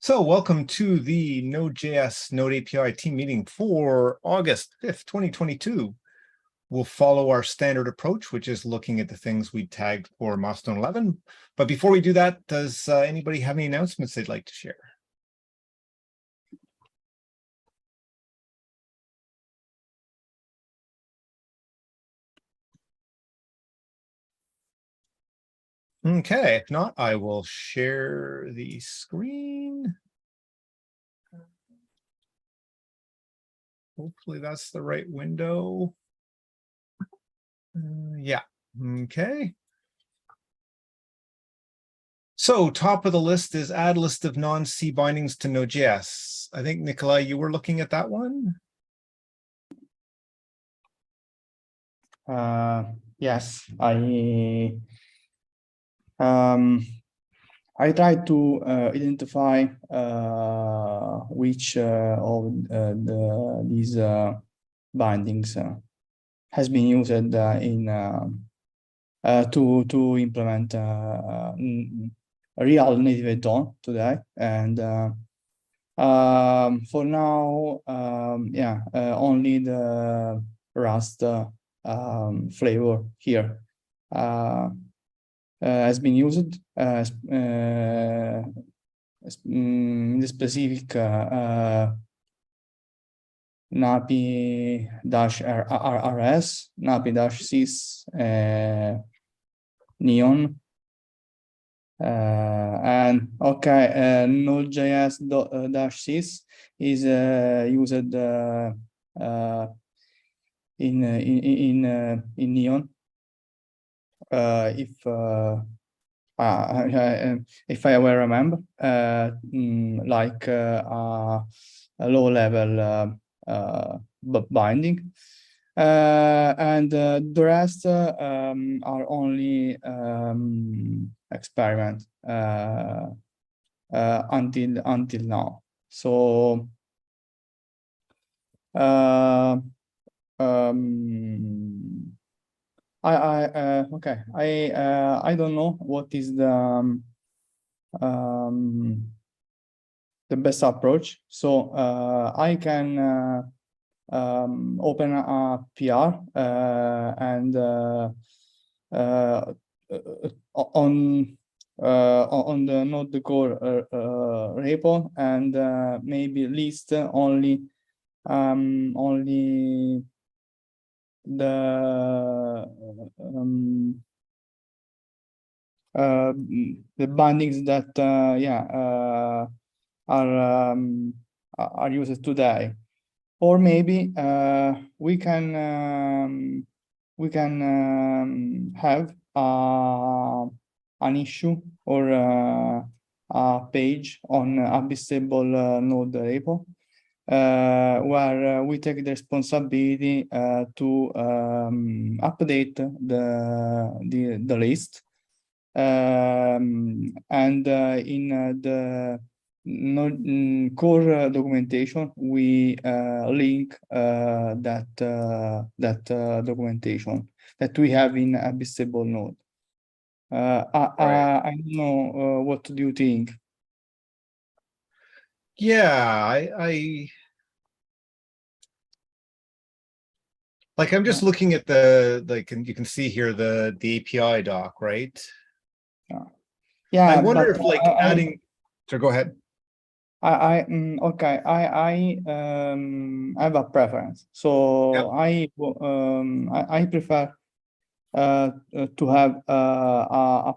So welcome to the node.js Node API team meeting for August 5th, 2022. We'll follow our standard approach, which is looking at the things we tagged for milestone 11. But before we do that, does anybody have any announcements they'd like to share? Okay, if not, I will share the screen. Hopefully that's the right window. Yeah, okay. So top of the list is add list of non-C bindings to Node.js. I think, Nikolai, you were looking at that one? Yes, I tried to identify which of these bindings has been used in to implement a real native DOM today, and for now, only the Rust flavor here has been used in the specific NAPI-RS, NAPI-sys, Neon, and okay, node.js-sys is used in Neon. If I will remember, like a low-level binding, and the rest are only experiment until now. So I don't know what is the best approach. So I can open a PR and on the node core repo, and maybe list only the bindings that are used today, or maybe we can have an issue or a page on Abyssable node repo, where we take the responsibility to update the list, and in the core documentation we link that documentation that we have in Abyssable node. I don't know, what do you think? Yeah, I'm just looking at and you can see here the API doc, right? Yeah, I wonder if adding. So go ahead. Okay, I have a preference. So Yep. I prefer to have a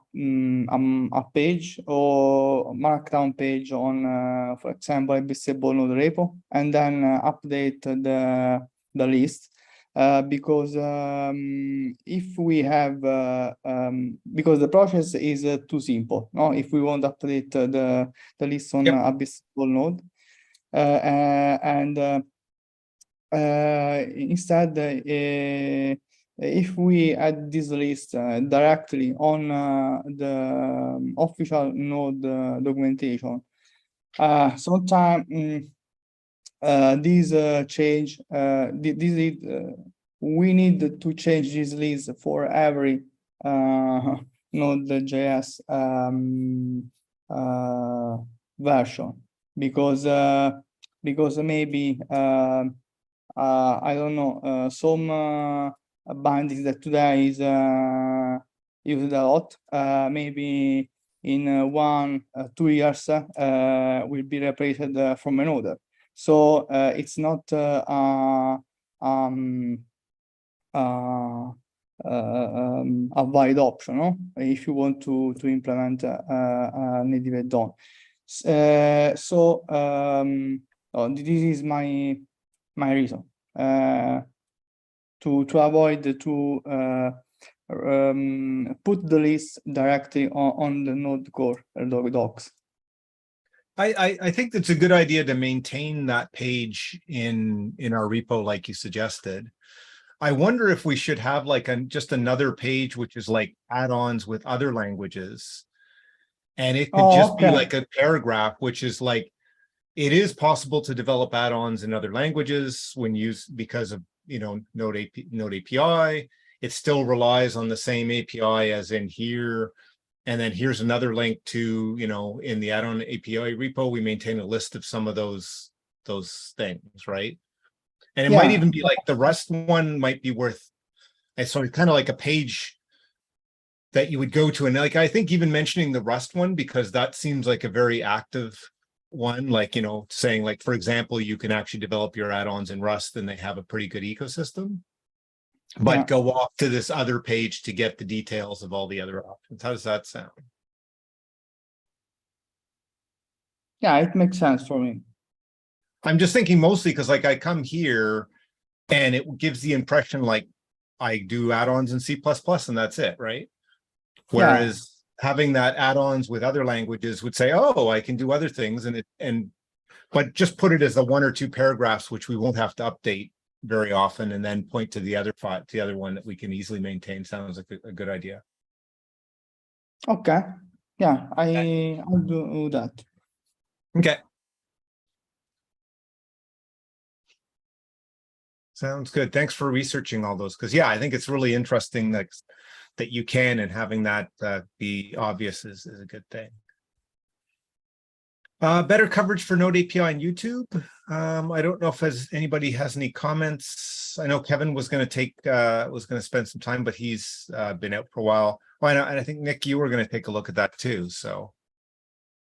page or markdown page on, for example, Abyssable node repo, and then update the list. Because if we have, because the process is too simple, no? If we want to update the list on Abyssable node, and instead, if we add this list directly on the official node documentation, sometimes these change. We need to change this list for every node.js version. because maybe I don't know, some bindings that today is used a lot, maybe in 1-2 years will be replaced from another. So it's not a valid option, no? If you want to implement a native add-on. This is my reason to avoid to put the list directly on the node core docs. I think that's a good idea to maintain that page in our repo like you suggested. I wonder if we should have like just another page which is like add-ons with other languages, and it could just be like a paragraph which is like, it is possible to develop add-ons in other languages when used because of, you know, Node API. It still relies on the same API as in here. And then here's another link to, you know, in the add-on API repo, we maintain a list of some of those things, right? And it might even be like the Rust one might be worth, so it's kind of like a page that you would go to. And like, I think even mentioning the Rust one, because that seems like a very active one, like, you know, saying like, for example, you can actually develop your add-ons in Rust and they have a pretty good ecosystem, but go off to this other page to get the details of all the other options. How does that sound? Yeah, it makes sense for me. I'm just thinking mostly because like I come here and it gives the impression like I do add-ons in C++ and that's it, right? Whereas having that add-ons with other languages would say, oh, I can do other things, but just put it as the 1 or 2 paragraphs, which we won't have to update very often, and then point to the other one that we can easily maintain. Sounds like a good idea. Okay. Yeah, I'll do that. Okay. Sounds good. Thanks for researching all those, because yeah, I think it's really interesting that you can, and having that be obvious is a good thing. Better coverage for Node API on YouTube. I don't know if anybody has any comments. I know Kevin was going to spend some time, but he's been out for a while. Well, and I think Nick, you were going to take a look at that too. So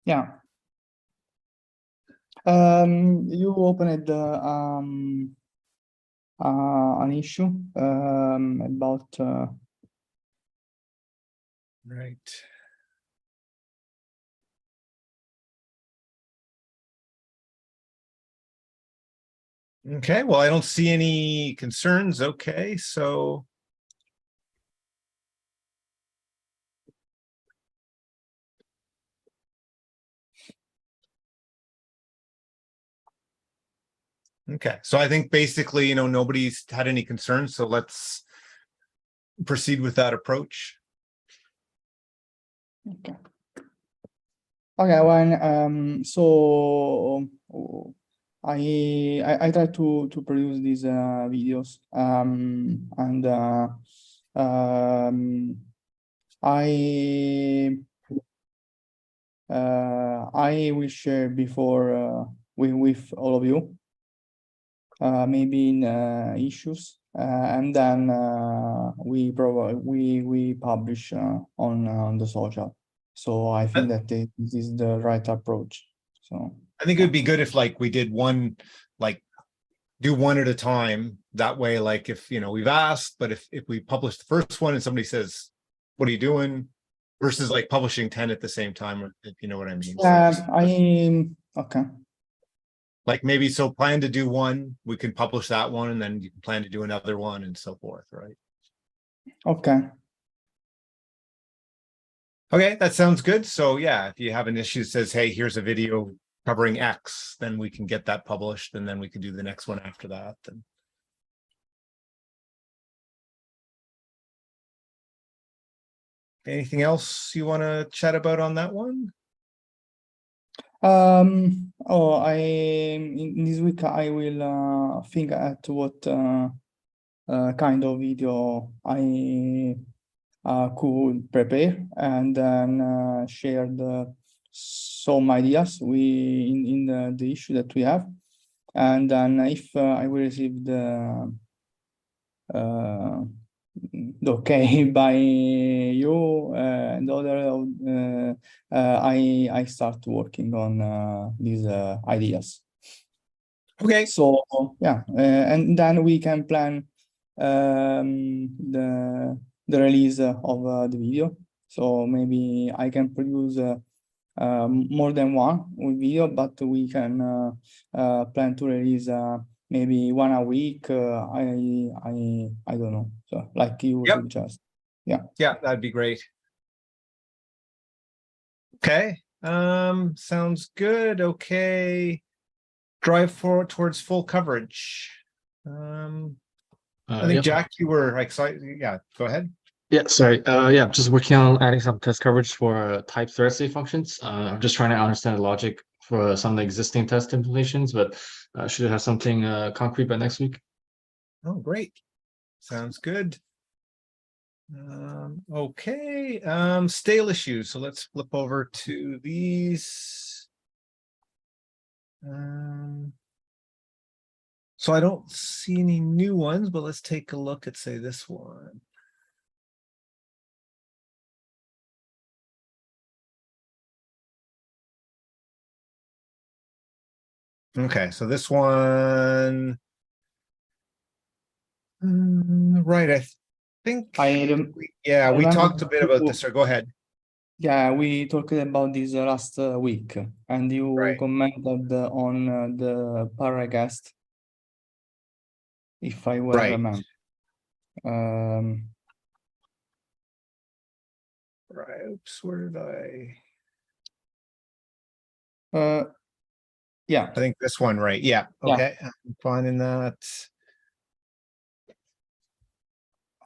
yeah. You opened an issue about right. Okay, well, I don't see any concerns. Okay, so okay, so I think basically, you know, nobody's had any concerns, so let's proceed with that approach. Okay. Okay, so I try to produce these videos, and I will share before with all of you, maybe in issues, and then we publish on the social. So I think that this is the right approach. So I think it would be good if like we did one, like do one at a time. That way, like if, you know, we've asked, but if we publish the first one and somebody says, what are you doing? Versus like publishing 10 at the same time, or if you know what I mean. Yeah, okay. Like maybe, so plan to do one, we can publish that one, and then you can plan to do another one and so forth, right? Okay. Okay, that sounds good. So yeah, if you have an issue that says, hey, here's a video covering X, then we can get that published, and then we can do the next one after that. And anything else you want to chat about on that one? In this week I will think at what kind of video I could prepare, and then share some ideas in the issue that we have, and then if I will receive the okay by you and other, I start working on these ideas. Okay. So yeah, and then we can plan the release of the video. So maybe I can produce more than one video, but we can plan to release maybe one a week. I don't know. So like you Yep. suggest. Yeah. Yeah, that'd be great. Okay. Sounds good. Okay. Drive forward towards full coverage. I think Yep. Jack, you were excited. Yeah, go ahead. Yeah, sorry. Yeah, just working on adding some test coverage for type thread-safe functions. I'm just trying to understand the logic for some of the existing test implementations, but should have something concrete by next week. Oh, great. Sounds good. Okay. Stale issues. So let's flip over to these. So I don't see any new ones, but let's take a look at, say, this one. Okay, so this one, right, I think, yeah, we remember talked a bit about this, so go ahead. Yeah, we talked about this last week, and you Right. commented on the Paracast, if I well Right. remember. Right, oops, where did I? Yeah. I think this one, right, yeah, okay, I'm finding that.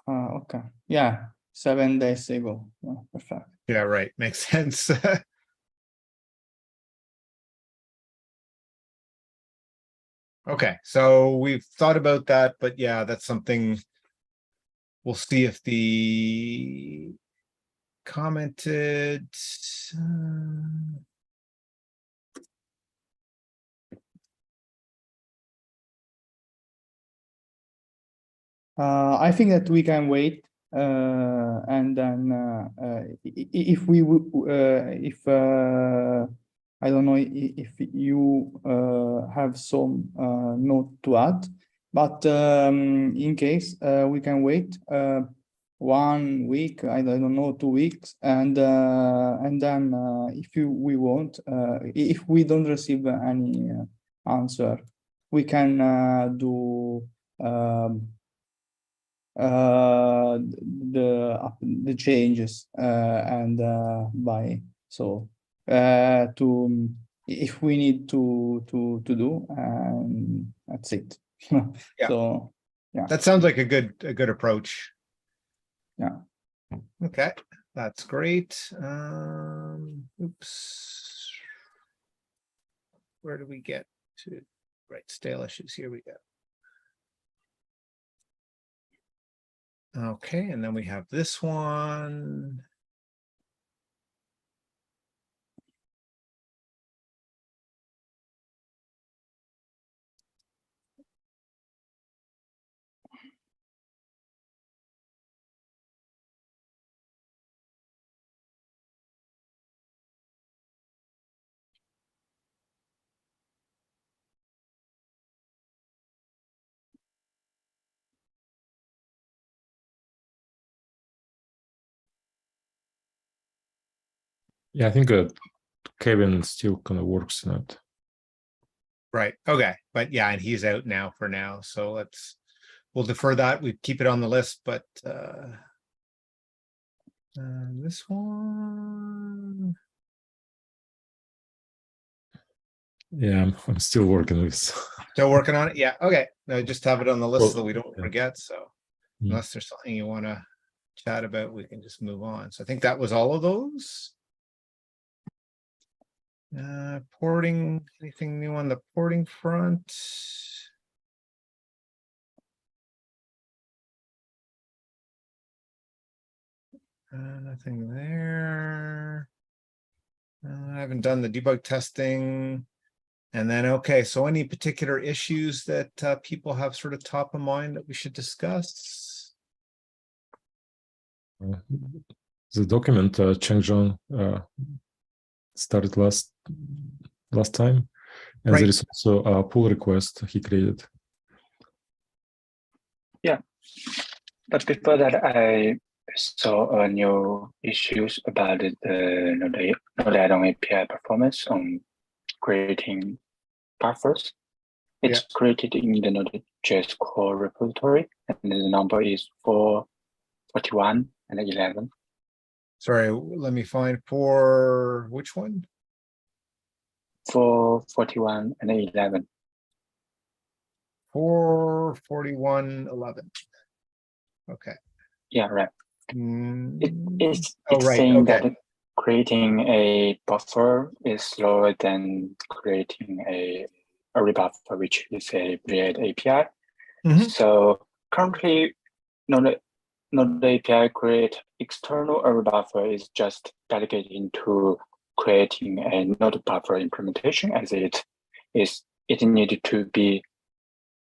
Okay, yeah, 7 days ago. Perfect. Yeah, right, makes sense. Okay, so we've thought about that, but yeah, that's something. We'll see if the commented. I think that we can wait, and then if we if I don't know if you have some note to add, but in case we can wait 1 week, I don't know, 2 weeks, and then if we won't, if we don't receive any answer, we can do. The changes and by so to if we need to do, and that's it. Yeah. So yeah, That sounds like a good approach. yeah. Okay, that's great. Oops. Where do we get to? Right, stale issues, here we go. Okay, and then we have this one. Yeah, I think Kevin still kind of works on it. Right, okay, but yeah, and he's out now for now, so we'll defer that. We keep it on the list, but this one. Yeah, I'm still working with. Still working on it? Yeah, okay. No, just have it on the list so we don't yeah. forget. So Mm. unless there's something you want to chat about, we can just move on. So I think that was all of those. Porting, anything new on the porting front? Nothing there. haven't done the debug testing. And then, okay, so any particular issues that people have sort of top of mind that we should discuss? The document Changzhong started last time, and there Right. is also a pull request he created. Yeah, but before that, I saw new issues about the Node add-on API performance on creating buffers. It's created in the Node.js core repository, and the number is 441 and 11. Sorry, let me find for which one? 441 and 11. 44111. Okay. Yeah, right. It's right. saying Okay. that creating a buffer is slower than creating a rebuffer, which is a React API. So currently, Node API create external array buffer is just delegated into creating a node buffer implementation, as it needed to be.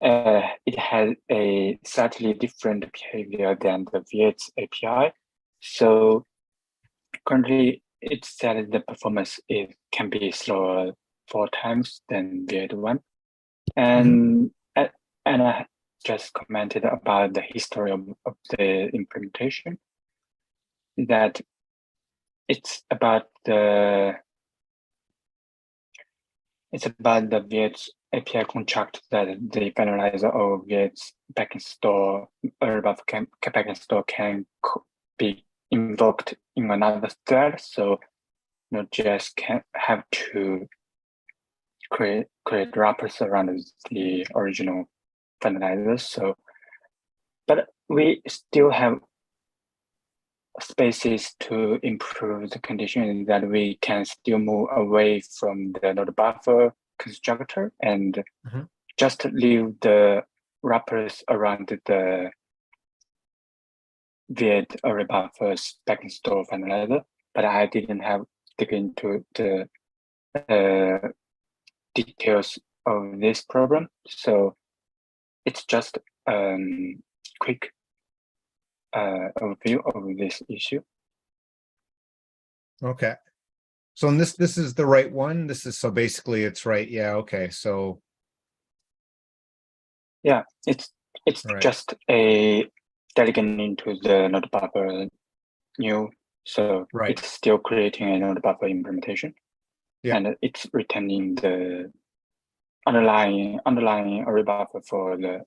It has a slightly different behavior than the V8 API. So currently, it said the performance can be slower 4 times than V8 one, and I just commented about the history of the implementation, that it's about the V8 API contract that the finalizer of V8 backend store or backend store can be invoked in another thread. So Node.js can have to create wrappers around the original finalizers. So, but we still have spaces to improve the condition, that we can still move away from the node buffer constructor and just leave the wrappers around the V8 array buffers backend store finalizer. But I didn't have dig into the details of this problem, so it's just quick overview of this issue. Okay. So in this is the right one. This is, so basically it's right. Yeah. Okay. So yeah, it's right. just a delegating into the node buffer new. So it's still creating a node buffer implementation. Yeah. And it's returning the underlying array buffer for the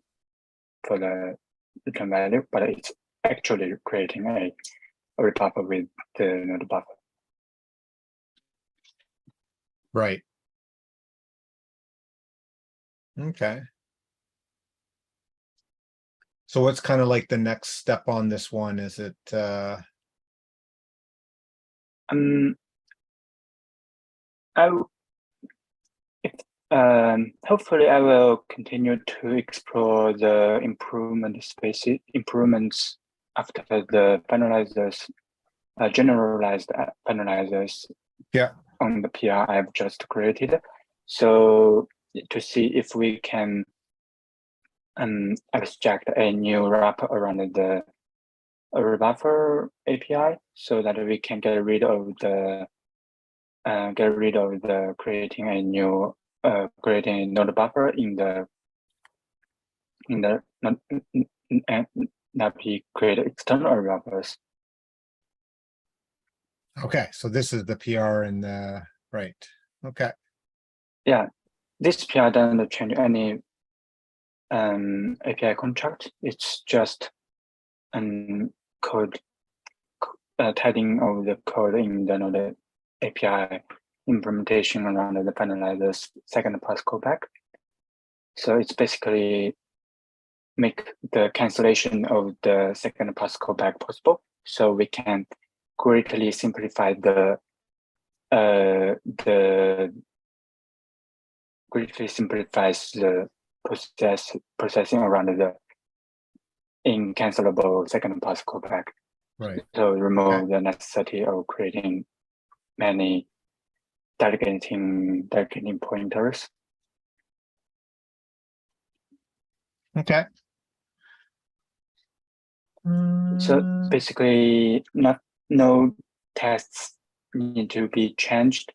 return value, but it's actually creating a array buffer with the node buffer. Right. Okay. So what's kind of like the next step on this one? Is it hopefully I will continue to explore the improvements after the finalizers, generalized finalizers on the PR I've just created. So to see if we can abstract a new wrapper around the buffer API, so that we can get rid of the creating a new creating a node buffer in the that we create external buffers. Okay, so this is the PR and the right. Okay. Yeah, this PR doesn't change any API contract. It's just code tidying of the code in the node API implementation around the finalizer's second pass callback. So it's basically make the cancellation of the second pass callback possible, so we can greatly simplify the greatly simplifies the processing around the incancelable second pass callback. Right. So remove the necessity of creating many delegating pointers. Okay. So basically, no tests need to be changed,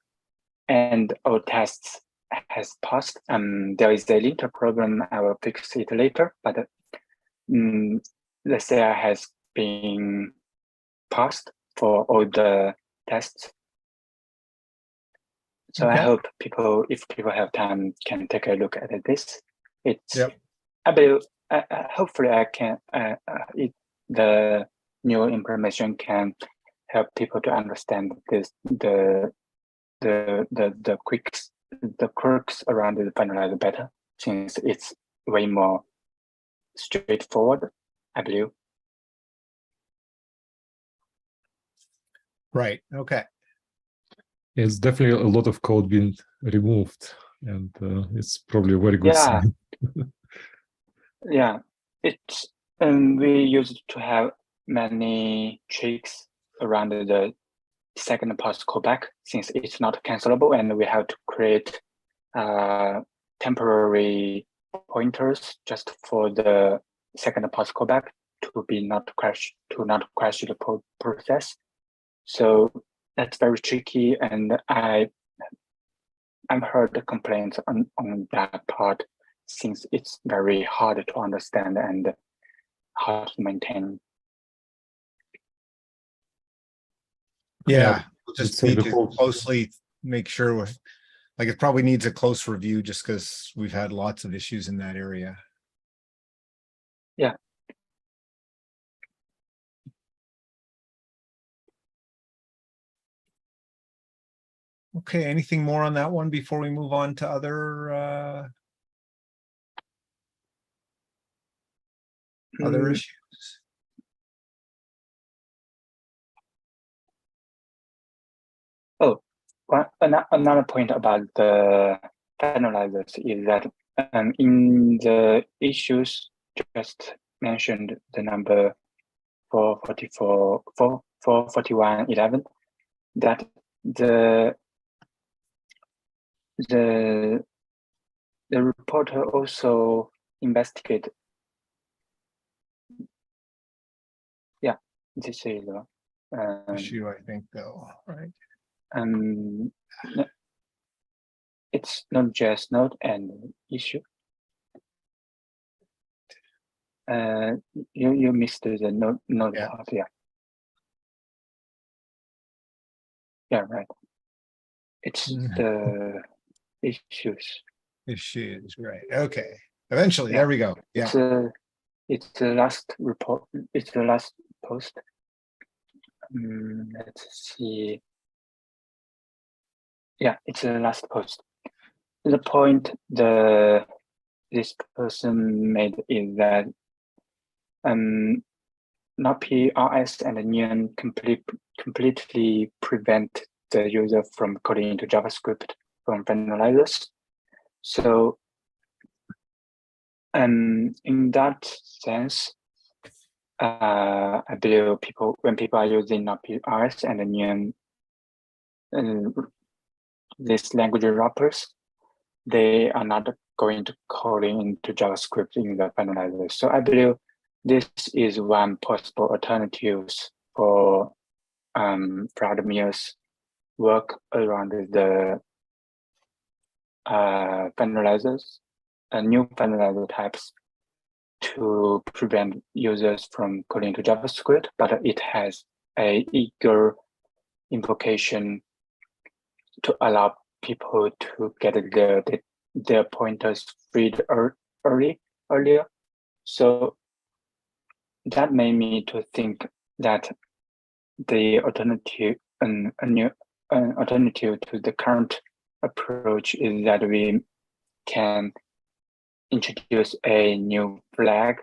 and all tests has passed. There is a little problem. I will fix it later, but the CI has been passed for all the tests. So Okay. I hope if people have time, can take a look at this. It's, Yep. I believe, hopefully I can, the new information can help people to understand this, the quirks around the finalizer better, since it's way more straightforward, I believe. Right. Okay. It's definitely a lot of code being removed, and it's probably a very good sign. Yeah, it's we used to have many tricks around the second pass callback, since it's not cancelable, and we have to create temporary pointers just for the second pass callback to not crash the process. So that's very tricky, and I've heard the complaints on that part, since it's very hard to understand and hard to maintain. Yeah, we'll just say need the to code. closely make sure like it probably needs a close review just because we've had lots of issues in that area. Yeah. Okay, anything more on that one before we move on to other issues? Oh, another point about the finalizers is that in the issues just mentioned, the number 44111, that the reporter also investigate. Yeah, this is Issue, I think, though, right? It's node.js node and issue. You missed the node Yeah. part, yeah. Yeah, right. It's the issues. Issues, right? Okay. Eventually, Yeah. there we go. Yeah. It's the last report. It's the last post. Let's see. Yeah, it's the last post. The point this person made is that NotPRS and Neon completely prevent the user from coding into JavaScript from finalizers. So in that sense, I believe when people are using NotPRS and Neon, these language wrappers, they are not going to coding into JavaScript in the finalizer. So I believe this is one possible alternatives for Vladimir's work around the finalizers, new finalizer types to prevent users from coding to JavaScript, but it has a eager invocation to allow people to get their pointers freed earlier. So that made me to think that the alternative to the current approach is that we can introduce a new flag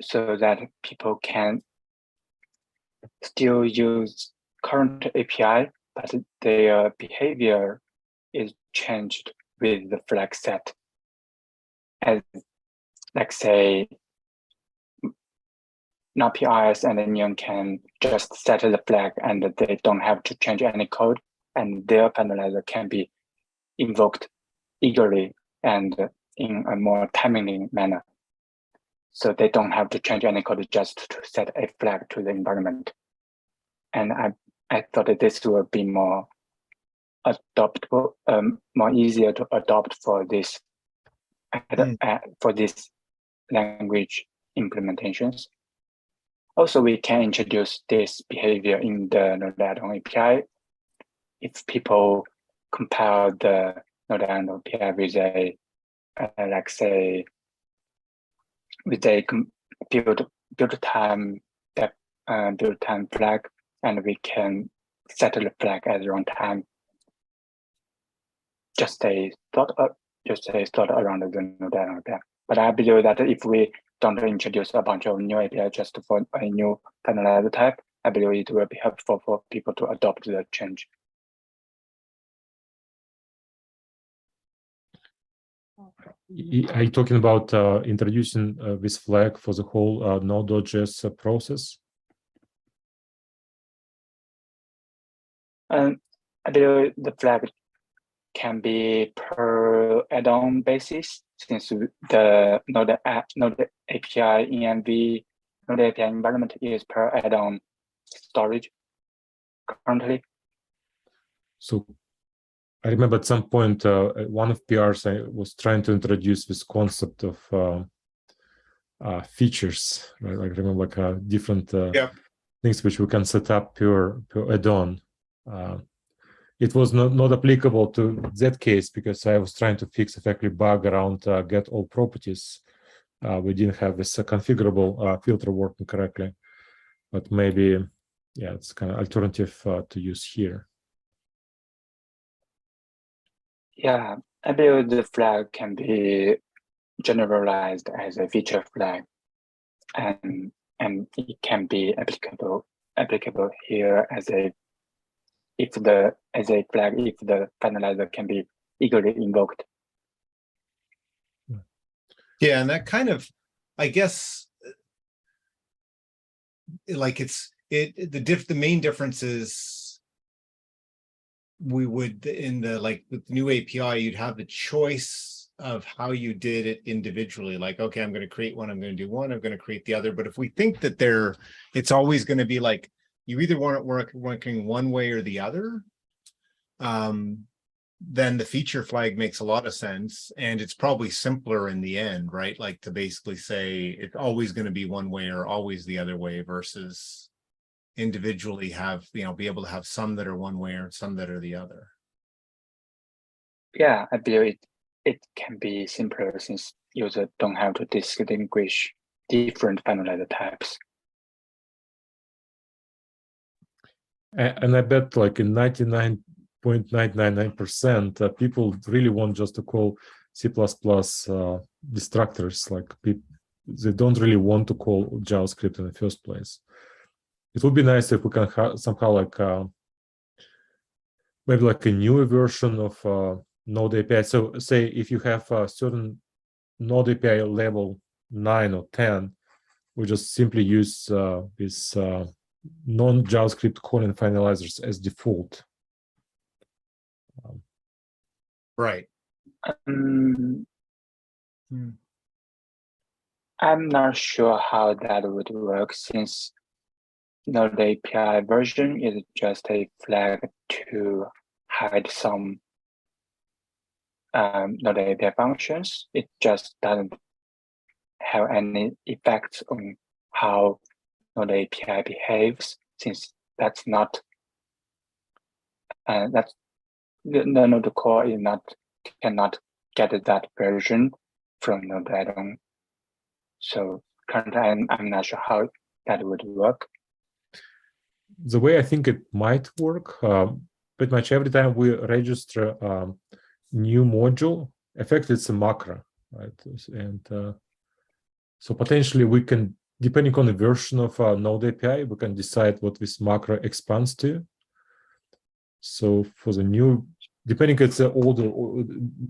so that people can still use current API, but their behavior is changed with the flag set. As, like, say, NotPRS and Neon can just set the flag and they don't have to change any code. and their finalizer can be invoked eagerly and in a more timely manner. So they don't have to change any code just to set a flag to the environment. And I thought that this would be more adoptable, more easier to adopt for this language implementations. Also, we can introduce this behavior in the Node add-on API. If people compare the Node add-on API with a, like say, with a build time flag, and we can set the flag as runtime. Just a thought around the Node add-on API. But I believe that if we don't introduce a bunch of new API just for a new finalizer type, I believe it will be helpful for people to adopt the change. Are you talking about introducing this flag for the whole node.js process? I believe the flag can be per add-on basis, since the Node API env Node API environment is per add-on storage currently. So I remember at some point, one of PRs I was trying to introduce this concept of features. Right? I remember like different things which we can set up per add-on. It was not applicable to that case because I was trying to fix effectively bug around get all properties. We didn't have this configurable filter working correctly, but maybe, yeah, it's kind of alternative to use here. Yeah, I believe the flag can be generalized as a feature flag, and it can be applicable here as a flag if the finalizer can be eagerly invoked. Yeah, and that kind of, I guess, like the main difference is we would in the with the new API, you'd have the choice of how you did it individually. Like, okay, I'm going to create one, I'm going to do one, I'm going to create the other. But if we think that it's always going to be like you either want it working one way or the other, then the feature flag makes a lot of sense, and it's probably simpler in the end, right? Like to basically say it's always going to be one way or always the other way versus individually have, be able to have some that are one way or some that are the other. Yeah, I believe it can be simpler since users don't have to distinguish different finalizer types. And I bet like in 99.999%, people really want just to call C++ destructors. Like they don't really want to call JavaScript in the first place. It would be nice if we can somehow like maybe like a newer version of Node API. So say if you have a certain Node API level 9 or 10, we just simply use this non-JavaScript calling finalizers as default. Right. I'm not sure how that would work since Node API version is just a flag to hide some Node API functions. It just doesn't have any effects on how Node API behaves, since that's not the Node core cannot get that version from Node add-on. So currently, I'm not sure how that would work. The way I think it might work, pretty much every time we register a new module, effectively it's a macro, right? And so potentially we can, depending on the version of Node API, we can decide what this macro expands to. So for the new, depending it's older or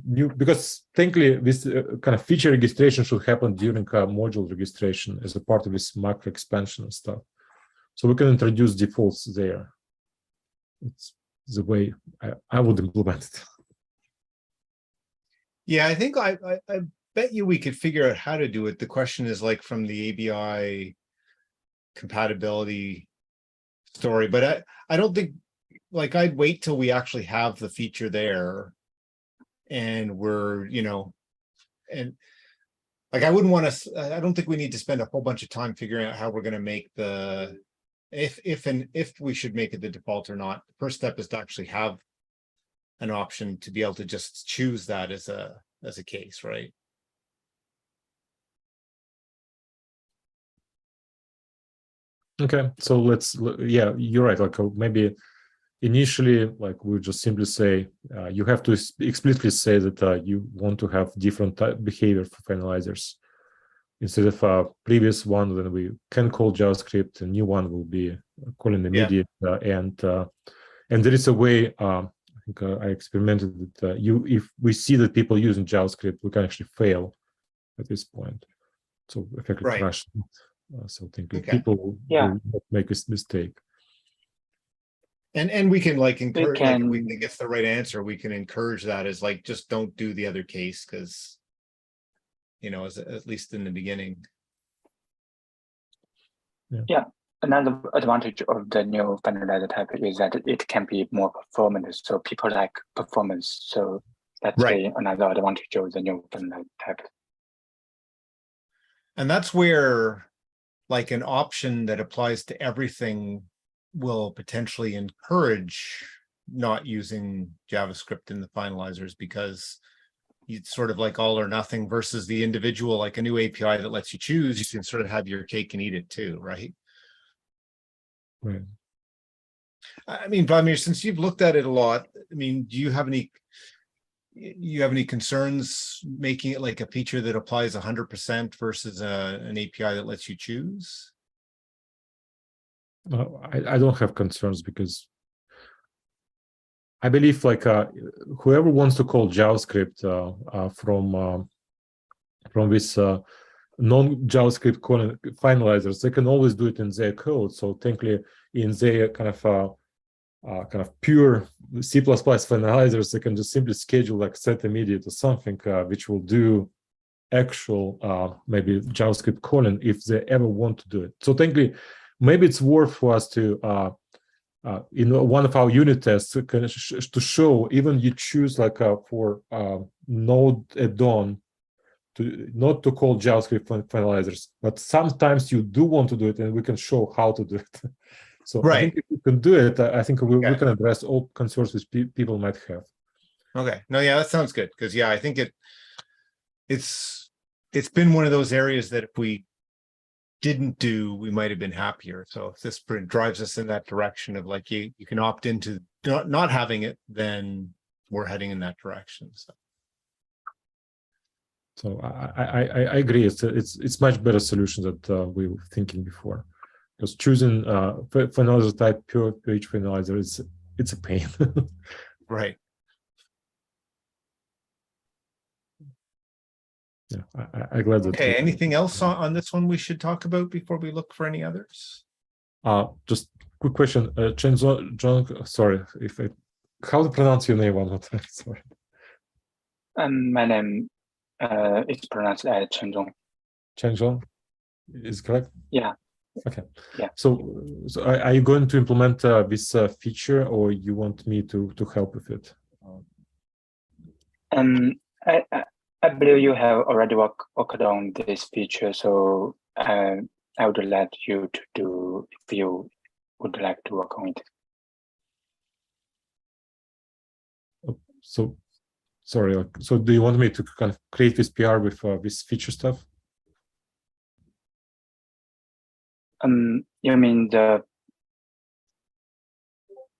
new, because technically this kind of feature registration should happen during module registration as a part of this macro expansion and stuff. So we can introduce defaults there. the way I would implement it. Yeah, I think I bet you we could figure out how to do it. The question is like from the ABI compatibility story, but I don't think, like, I'd wait till we actually have the feature there and we're, and like, I wouldn't want to, I don't think we need to spend a whole bunch of time figuring out how we're going to make the, if we should make it the default or not. The first step is to actually have an option to be able to just choose that as a case, right? Okay, so yeah, you're right. Like maybe initially, like we just simply say you have to explicitly say that you want to have different behavior for finalizers. Instead of previous one, then we can call JavaScript. A new one will be calling immediate, and there is a way. I think I experimented that if we see that people using JavaScript, we can actually fail at this point. So effectively crash. So I think people will not make this mistake. And we can like encourage, like if we think it's the right answer, we can encourage that as like, just don't do the other case, because as at least in the beginning. Yeah. Another advantage of the new finalizer type is that it can be more performant. So people like performance. So that's another advantage of the new finalizer type. And that's where like an option that applies to everything will potentially encourage not using JavaScript in the finalizers, because it's sort of like all or nothing versus the individual, like a new API that lets you choose, you can sort of have your cake and eat it too, right? Right. I mean, Vladimir, since you've looked at it a lot, I mean, do you have any concerns making it like a feature that applies 100% versus an API that lets you choose? I don't have concerns, because I believe like whoever wants to call JavaScript from this non-JavaScript finalizers, they can always do it in their code. So technically, in their kind of pure C++ finalizers, they can just simply schedule like set immediate or something which will do actual maybe JavaScript calling if they ever want to do it. So technically, maybe it's worth for us to in one of our unit tests to show, even you choose like for node add-on not to call JavaScript finalizers, but sometimes you do want to do it, and we can show how to do it. So I think if we can do it, I think we can address all concerns which people might have. Okay. No, yeah, that sounds good, because I think it's been one of those areas that if we didn't do, we might have been happier. So if this drives us in that direction of like you can opt into not having it, then we're heading in that direction. So I agree. It's much better solution that we were thinking before, because choosing finalizer type pure page finalizer it's a pain. Right. Yeah, I'm glad that. Okay. Anything else on this one we should talk about before we look for any others? Just quick question, John. Sorry, how to pronounce your name one more time? Sorry. My name is pronounced as Chenjong. Chenjong is correct? Yeah. Okay. Yeah. So are you going to implement this feature, or you want me to help with it? I believe you have already worked on this feature, so I would like you to do if you would like to work on it. So, sorry. So, do you want me to kind of create this PR with this feature stuff? You mean the?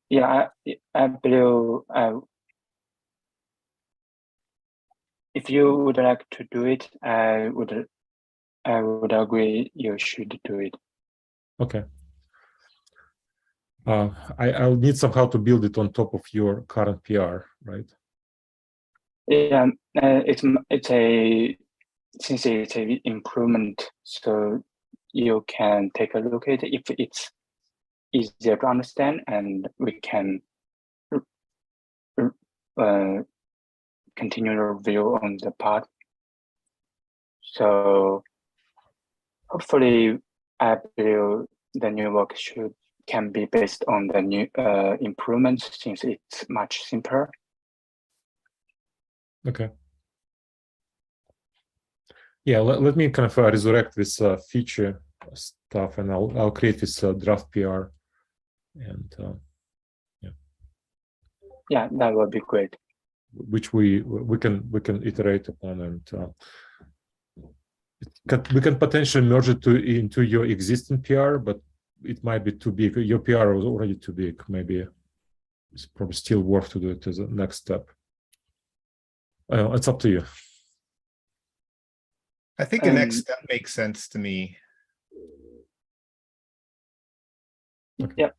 Yeah, I believe. If you would like to do it, I would agree you should do it. Okay. I'll need somehow to build it on top of your current PR, right? Yeah, since it's a improvement, so you can take a look at it if it's easier to understand, and we can continue the review on the part. So hopefully, I believe the new work can be based on the new improvements, since it's much simpler. Okay. Yeah, let me kind of resurrect this feature stuff, and I'll create this draft PR, and yeah, that would be great. Which we can iterate upon, and we can potentially merge it into your existing PR, but it might be too big. Your PR was already too big. Maybe it's probably still worth to do it as a next step. It's up to you. I think the next step makes sense to me. Okay. Yeah.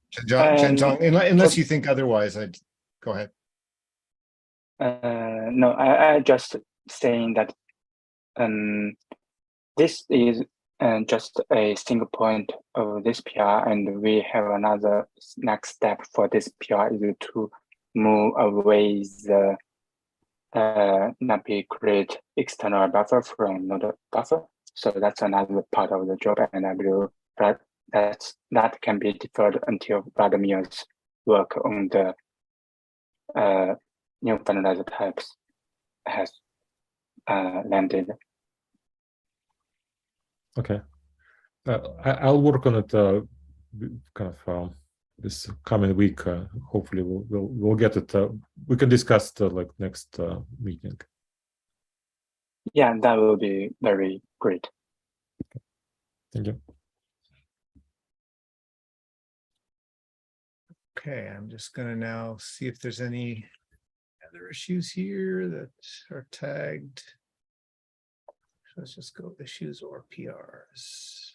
Chen-Tong, unless you think otherwise, I'd go ahead. No, I just saying that this is just a single point of this PR, and we have another next step for this PR is to move away the NumPy create external buffer from node buffer. So that's another part of the job, and I believe that can be deferred until Vladimir's work on the new finalizer types has landed. Okay, I'll work on it kind of this coming week. Hopefully, we'll get it. We can discuss it like next meeting. Yeah, that will be very great. Thank you. Okay, I'm just gonna now see if there's any other issues here that are tagged. So let's just go issues or PRs.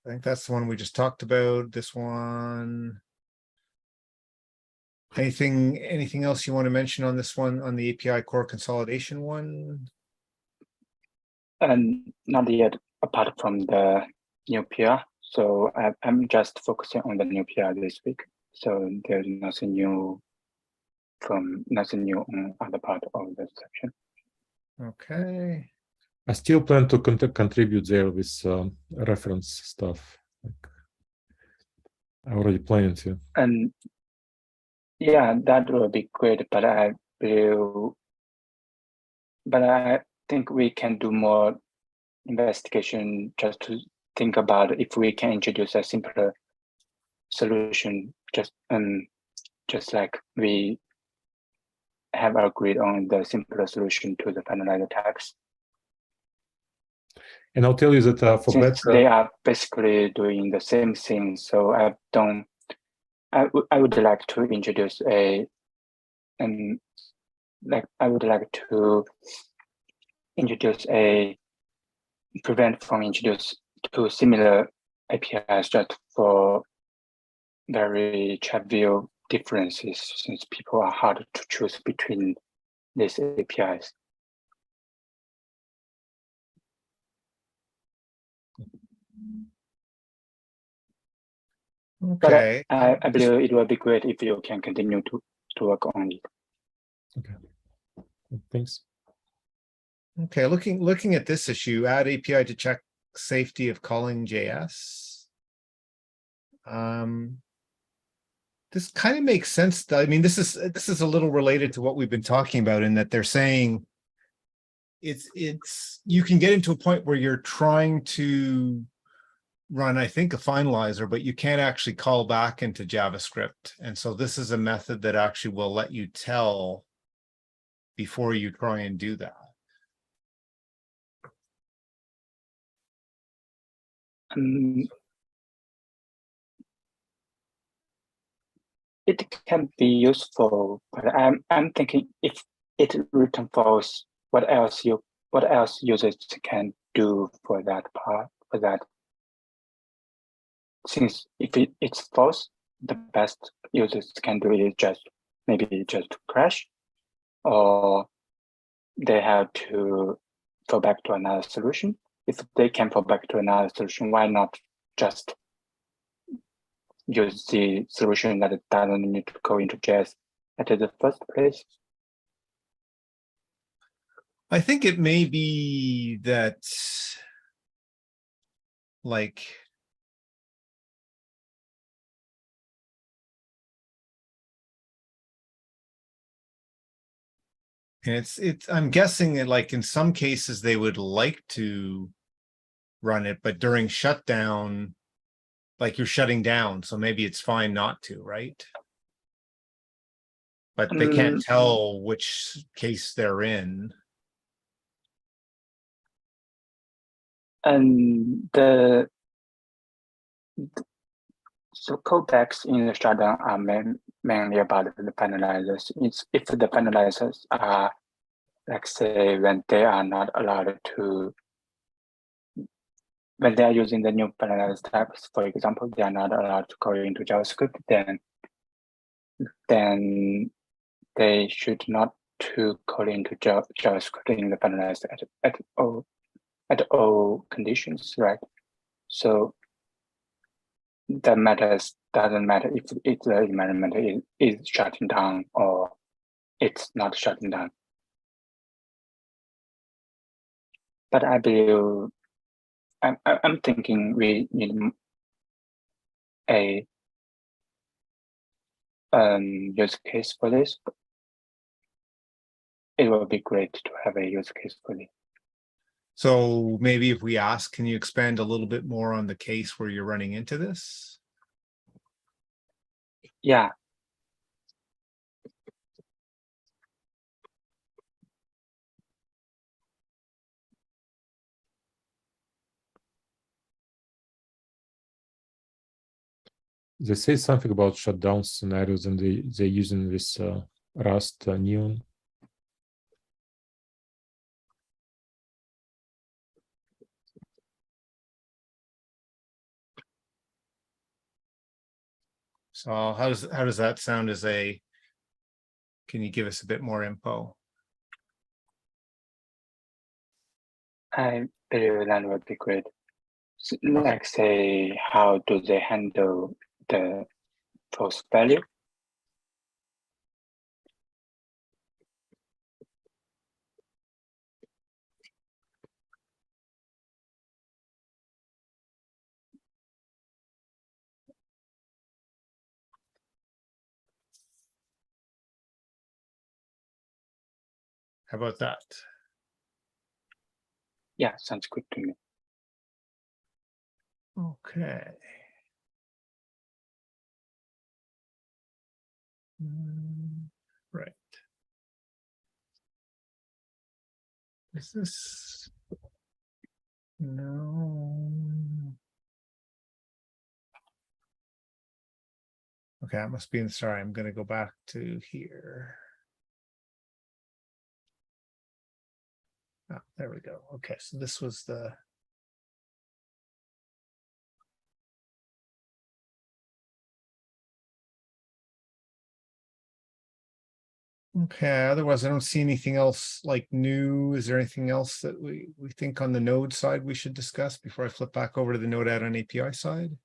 I think that's the one we just talked about. This one. Anything else you want to mention on this one, on the API core consolidation one? And not yet, apart from the new PR. So I'm just focusing on the new PR this week. So there's nothing new on other part of the section. Okay. I still plan to contribute there with reference stuff. Like, I already planned to. And yeah, that will be great, but I think we can do more investigation just to think about if we can introduce a simpler solution, just like we have agreed on the simpler solution to the finalizer tags. And I'll tell you that for since they are basically doing the same thing, so I would like to introduce I would like to introduce prevent from introduce two similar APIs just for very trivial differences, since people are hard to choose between these APIs. Okay. But I believe it will be great if you can continue to work on it. Okay. Thanks. Okay, looking at this issue, add API to check safety of calling JS. This kind of makes sense. I mean, this is a little related to what we've been talking about, in that they're saying you can get into a point where you're trying to run, I think, a finalizer, but you can't actually call back into JavaScript. And so this is a method that actually will let you tell before you try and do that. It can be useful, but I'm thinking if it return false, what else users can do for that part, for that. Since if it's false, the best users can do is maybe just crash, or they have to go back to another solution. if they can fall back to another solution, why not just use the solution that doesn't need to go into JS at the first place? I think it may be that, like, and I'm guessing that, like, in some cases they would like to run it, but during shutdown, like, you're shutting down, so maybe it's fine not to, right? But they can't tell which case they're in. And so codebacks in the shutdown are mainly about the finalizers. If the finalizers are, like, say, when they are not allowed to, when they are using the new finalizer types, for example, they are not allowed to go into JavaScript, then they should not to call into JavaScript in the finalizer at all conditions, right? So that doesn't matter if the environment is shutting down or it's not shutting down. But I believe I'm thinking we need a use case for this. It will be great to have a use case for this. So maybe if we ask, can you expand a little bit more on the case where you're running into this? Yeah. They say something about shutdown scenarios, and they're using this Rust neon. So how does that sound as a? Can you give us a bit more info? I believe that would be great. So, like, say, how do they handle the false value? How about that? Yeah, sounds good to me. Okay. Right. Is this? No. Okay, I must be sorry. I'm going to go back to here. Oh, there we go. Okay, so this was the. Okay, otherwise I don't see anything else like new. Is there anything else that we think on the node side we should discuss before I flip back over to the node add-on API side?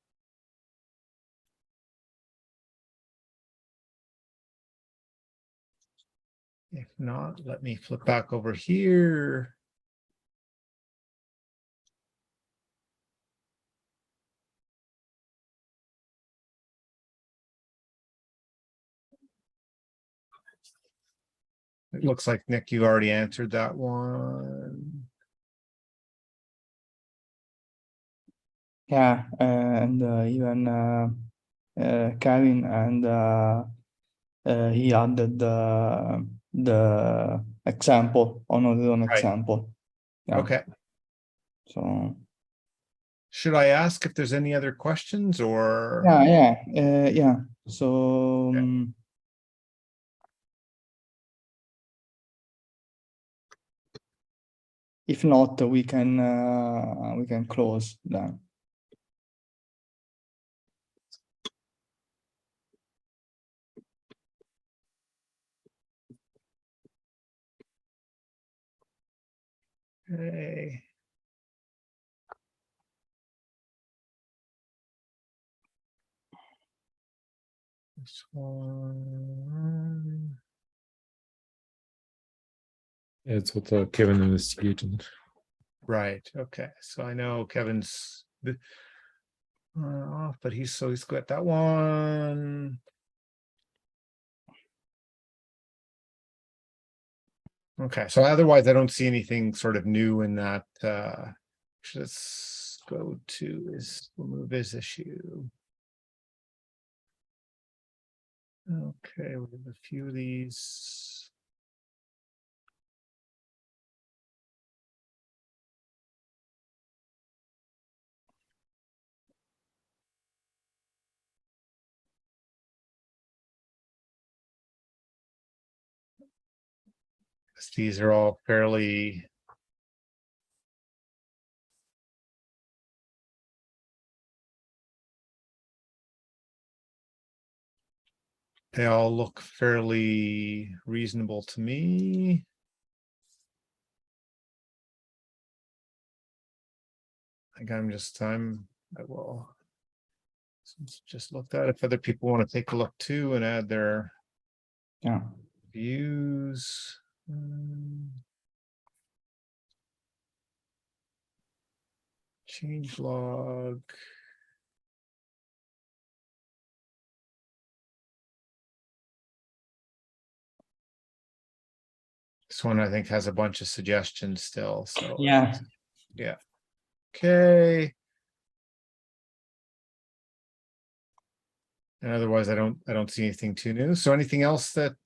If not, let me flip back over here. It looks like, Nick, you already answered that one. Yeah, and even Kevin, and he added the example on his own Right. example. Yeah. Okay. So should I ask if there's any other questions or? yeah. So if not, we can close then. Okay. This one. It's what Kevin investigated. Right. Okay. So I know Kevin's off, but he's got that one. Okay. So otherwise, I don't see anything sort of new in that. Let's go to remove his issue. Okay, we have a few of these. These are all fairly they all look fairly reasonable to me. I think I will just look at if other people want to take a look too and add their views. Change log. This one I think has a bunch of suggestions still. So Yeah. yeah. Okay. And otherwise, I don't see anything too new. So anything else that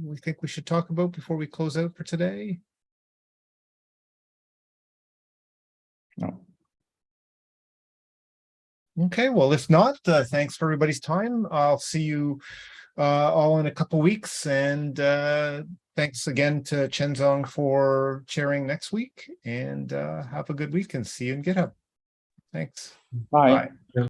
we think we should talk about before we close out for today? No. Okay, well, if not, thanks for everybody's time. I'll see you all in a couple weeks. And thanks again to Chenzong for chairing next week. And have a good week and see you in GitHub. Thanks. Bye. Bye.